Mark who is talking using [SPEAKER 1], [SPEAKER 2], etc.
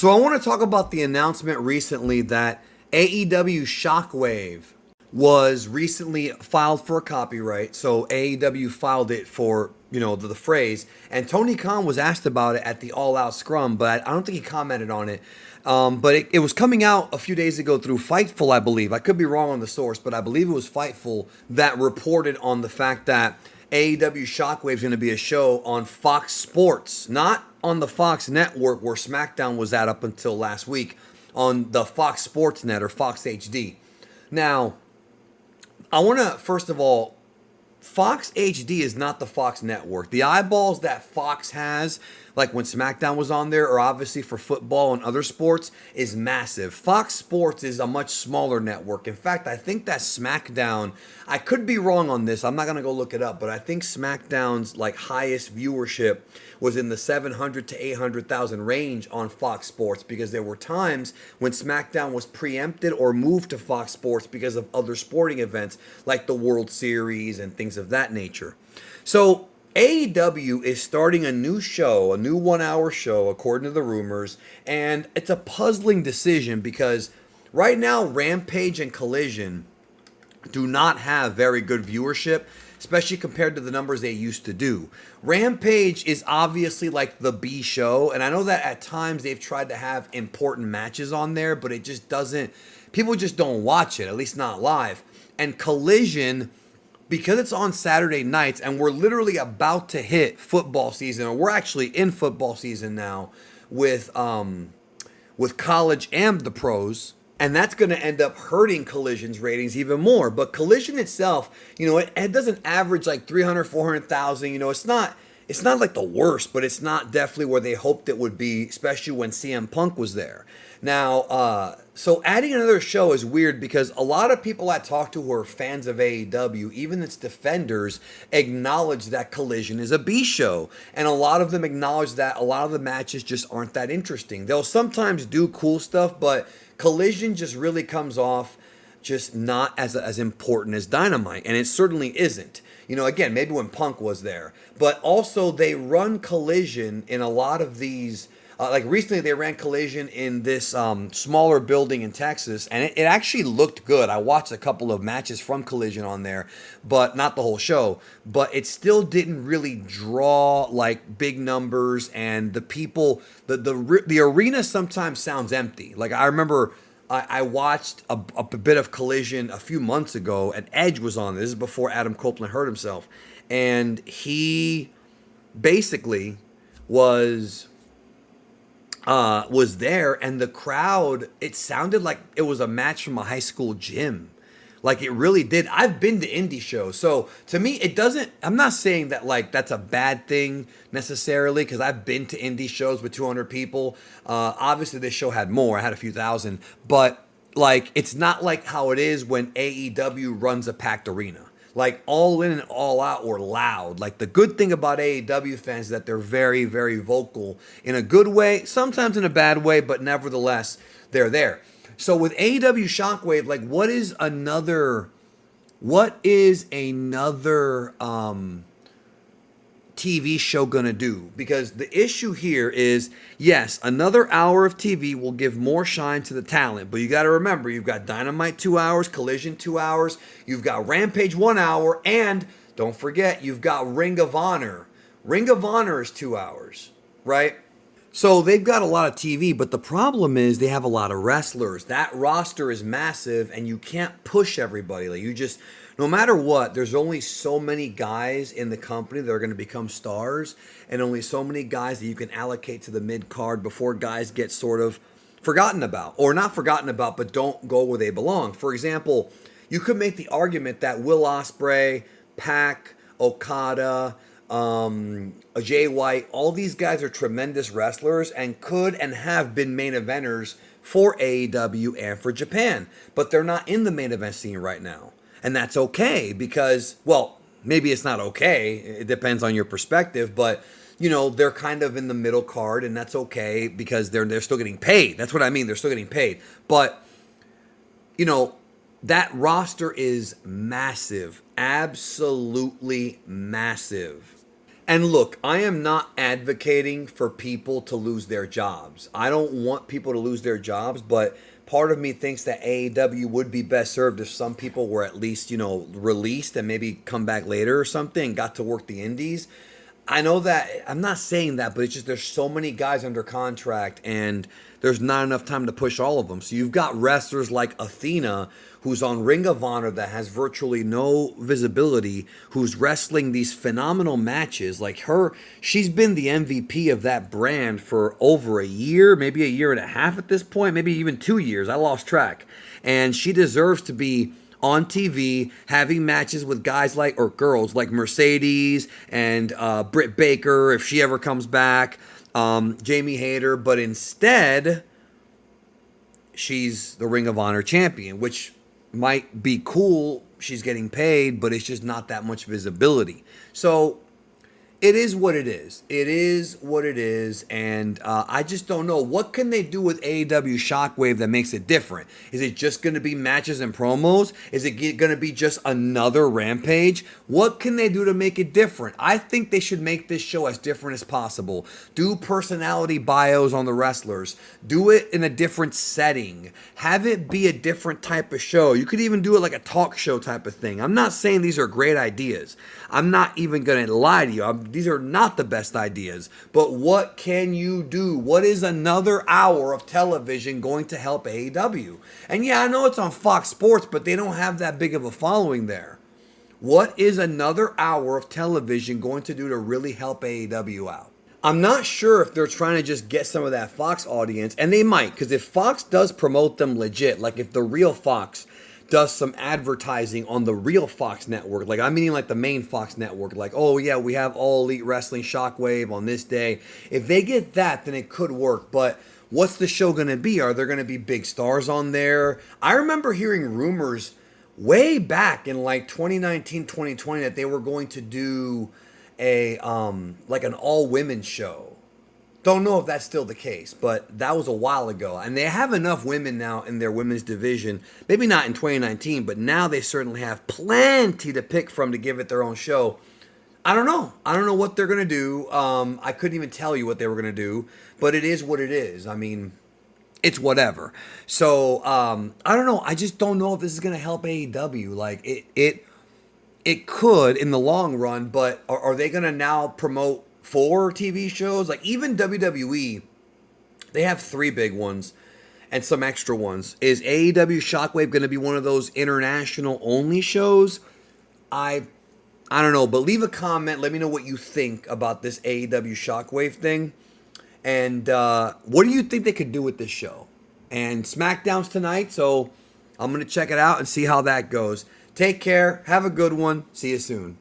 [SPEAKER 1] So I want to talk about the announcement recently that AEW Shockwave was recently filed for a copyright. So AEW filed it for, the phrase. And Tony Khan was asked about it at the All Out Scrum, but I don't think he commented on it. But it was coming out a few days ago through Fightful, I believe. I could be wrong on the source, but I believe it was Fightful that reported on the fact that AEW Shockwave is going to be a show on Fox Sports, not on the Fox network where SmackDown was at up until last week, on the Fox Sports Net or Fox HD. Now, I want to, first of all, Fox HD is not the Fox network. The eyeballs that Fox has, like when SmackDown was on there, or obviously for football and other sports, is massive. Fox Sports is a much smaller network. In fact, I think that SmackDown, I could be wrong on this, I'm not going to go look it up, but I think SmackDown's highest viewership was in the 700 to 800,000 range on Fox Sports, because there were times when SmackDown was preempted or moved to Fox Sports because of other sporting events like the World Series and things of that nature. So AEW is starting a new show, a new 1-hour show, according to the rumors, and it's a puzzling decision because right now Rampage and Collision do not have very good viewership, especially compared to the numbers they used to do. Rampage is obviously like the B show, and I know that at times they've tried to have important matches on there, but it just doesn't, people just don't watch it, at least not live. And Collision, because it's on Saturday nights and we're literally about to hit football season, or we're actually in football season now with college and the pros, and that's going to end up hurting Collision's ratings even more. But Collision itself, it doesn't average like 300, 400,000. It's not like the worst, but it's not definitely where they hoped it would be, especially when CM Punk was there. Now, so adding another show is weird because a lot of people I talk to who are fans of AEW, even its defenders, acknowledge that Collision is a B show. And a lot of them acknowledge that a lot of the matches just aren't that interesting. They'll sometimes do cool stuff, but Collision just really comes off just not as important as Dynamite. And it certainly isn't. Again, maybe when Punk was there. But also they run Collision in a lot of these, like recently they ran Collision in this smaller building in Texas, and it actually looked good. I watched a couple of matches from Collision on there, but not the whole show. But it still didn't really draw like big numbers, and the people, the arena sometimes sounds empty. Like I remember I watched a bit of Collision a few months ago, and Edge was on. This is before Adam Copeland hurt himself, and he basically was there, and the crowd, it sounded like it was a match from a high school gym. Like it really did. I've been to indie shows, so to me it doesn't, I'm not saying that like that's a bad thing necessarily, because I've been to indie shows with 200 people. Obviously this show had more, I had a few thousand, but like it's not like how it is when AEW runs a packed arena. Like All In and All Out were loud. Like the good thing about AEW fans is that they're very, very vocal in a good way, sometimes in a bad way, but nevertheless, they're there. So with AEW Shockwave, like what is another TV show gonna do? Because the issue here is, yes, another hour of TV will give more shine to the talent, but you got to remember, you've got Dynamite 2 hours, Collision 2 hours, you've got Rampage 1 hour, and don't forget, you've got Ring of Honor. Ring of Honor is 2 hours, right? So they've got a lot of TV, but the problem is they have a lot of wrestlers. That roster is massive, and you can't push everybody. Like you just, no matter what, there's only so many guys in the company that are going to become stars, and only so many guys that you can allocate to the mid-card before guys get sort of forgotten about. Or not forgotten about, but don't go where they belong. For example, you could make the argument that Will Ospreay, Pac, Okada, Jay White, all these guys are tremendous wrestlers and could and have been main eventers for AEW and for Japan, but they're not in the main event scene right now. And that's okay because, well, maybe it's not okay. It depends on your perspective, but they're kind of in the middle card, and that's okay because they're still getting paid. That's what I mean. They're still getting paid. But, that roster is massive, absolutely massive. And look, I am not advocating for people to lose their jobs. I don't want people to lose their jobs, but part of me thinks that AEW would be best served if some people were at least, released and maybe come back later or something, got to work the indies. I know that I'm not saying that, but it's just there's so many guys under contract and there's not enough time to push all of them. So you've got wrestlers like Athena, who's on Ring of Honor that has virtually no visibility, who's wrestling these phenomenal matches. Like her, she's been the MVP of that brand for over a year, maybe a year and a half at this point, maybe even 2 years. I lost track. And she deserves to be on TV, having matches with guys like, or girls like Mercedes and Britt Baker, if she ever comes back, Jamie Hayter, but instead, she's the Ring of Honor champion, which might be cool. She's getting paid, but it's just not that much visibility. So it is what it is. It is what it is, and I just don't know. What can they do with AEW Shockwave that makes it different? Is it just going to be matches and promos? Is it going to be just another Rampage? What can they do to make it different? I think they should make this show as different as possible. Do personality bios on the wrestlers. Do it in a different setting. Have it be a different type of show. You could even do it like a talk show type of thing. I'm not saying these are great ideas. I'm not even going to lie to you. These are not the best ideas. But what can you do? What is another hour of television going to help AEW? And yeah, I know it's on Fox Sports, but they don't have that big of a following there. What is another hour of television going to do to really help AEW out? I'm not sure if they're trying to just get some of that Fox audience, and they might, because if Fox does promote them legit, like if the real Fox does some advertising on the real Fox network, like I'm meaning like the main Fox network, like, oh yeah, we have All Elite Wrestling Shockwave on this day. If they get that, then it could work, but what's the show going to be? Are there going to be big stars on there? I remember hearing rumors way back in like 2019, 2020 that they were going to do a like an all women show. Don't know if that's still the case, but that was a while ago. And they have enough women now in their women's division. Maybe not in 2019, but now they certainly have plenty to pick from to give it their own show. I don't know. I don't know what they're going to do. I couldn't even tell you what they were going to do, but it is what it is. I mean, it's whatever. So, I don't know. I just don't know if this is going to help AEW. Like, it could in the long run, but are they going to now promote 4 TV shows? Like even WWE, they have 3 big ones and some extra ones. Is AEW Shockwave going to be one of those international only shows? I don't know, but leave a comment. Let me know what you think about this AEW Shockwave thing. And what do you think they could do with this show? And SmackDown's tonight, so I'm going to check it out and see how that goes. Take care. Have a good one. See you soon.